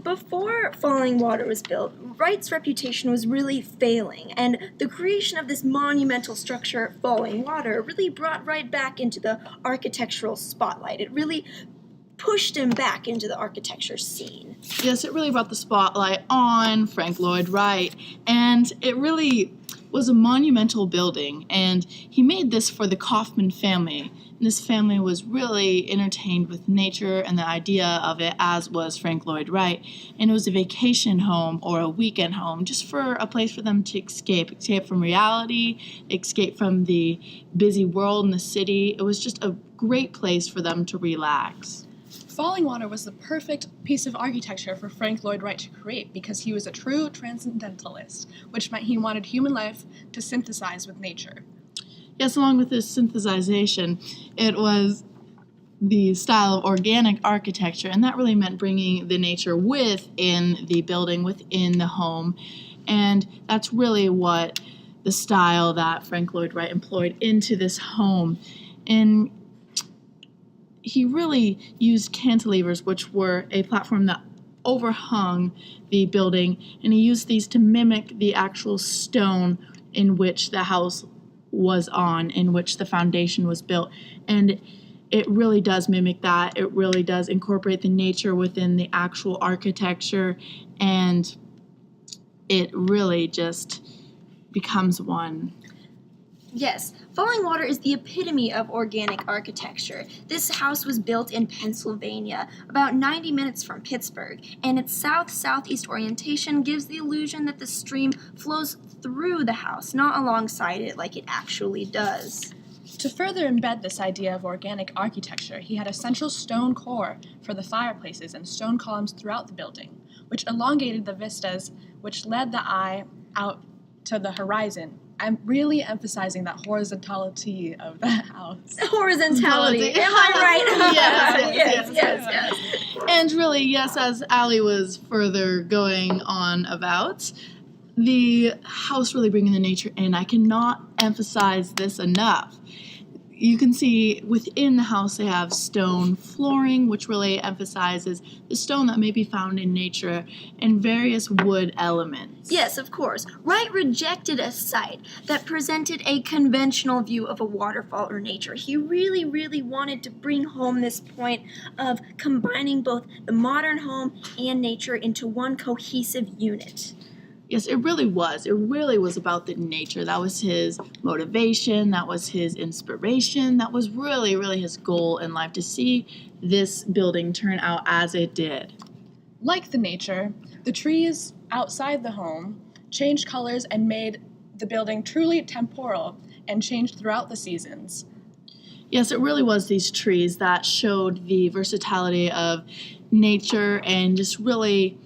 before Falling Water was built, Wright's reputation was really failing, and the creation of this monumental structure, Falling Water, really brought Wright back into the architectural spotlight. It really pushed him back into the architecture scene. Yes, it really brought the spotlight on Frank Lloyd Wright, and it really was a monumental building, and he made this for the Kaufman family. And this family was really entertained with nature and the idea of it, as was Frank Lloyd Wright. And it was a vacation home or a weekend home, just for a place for them to escape from reality, escape from the busy world in the city. It was just a great place for them to relax. Falling Water was the perfect piece of architecture for Frank Lloyd Wright to create because he was a true transcendentalist, which meant he wanted human life to synthesize with nature. Yes, along with this synthesization, it was the style of organic architecture, and that really meant bringing the nature within the building, within the home, and that's really what the style that Frank Lloyd Wright employed into this home. And he really used cantilevers, which were a platform that overhung the building, and he used these to mimic the actual stone in which the house was on, in which the foundation was built. And it really does mimic that. It really does incorporate the nature within the actual architecture, and it really just becomes one. Yes, Falling Water is the epitome of organic architecture. This house was built in Pennsylvania, about 90 minutes from Pittsburgh, and its south-southeast orientation gives the illusion that the stream flows through the house, not alongside it like it actually does. To further embed this idea of organic architecture, he had a central stone core for the fireplaces and stone columns throughout the building, which elongated the vistas, which led the eye out to the horizon. I'm really emphasizing that horizontality of the house. Horizontality. Am I right? Yes. And really, yes, as Allie was further going on about, the house really bringing the nature in. I cannot emphasize this enough. You can see within the house they have stone flooring, which really emphasizes the stone that may be found in nature, and various wood elements. Yes, of course. Wright rejected a site that presented a conventional view of a waterfall or nature. He really, really wanted to bring home this point of combining both the modern home and nature into one cohesive unit. Yes, it really was. It really was about the nature. That was his motivation. That was his inspiration. That was really, really his goal in life, to see this building turn out as it did. Like the nature, the trees outside the home changed colors and made the building truly temporal and changed throughout the seasons. Yes, it really was these trees that showed the versatility of nature and just really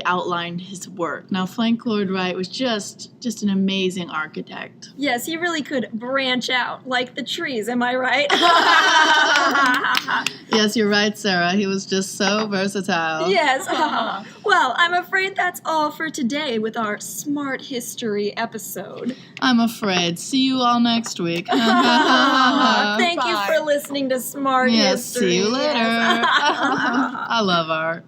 outlined his work. Now, Frank Lloyd Wright was just an amazing architect. Yes, he really could branch out like the trees, am I right? Yes, you're right, Sarah. He was just so versatile. Yes. Well, I'm afraid that's all for today with our Smart History episode. I'm afraid. See you all next week. Thank you for listening to Smart History. Yes, see you later. I love art.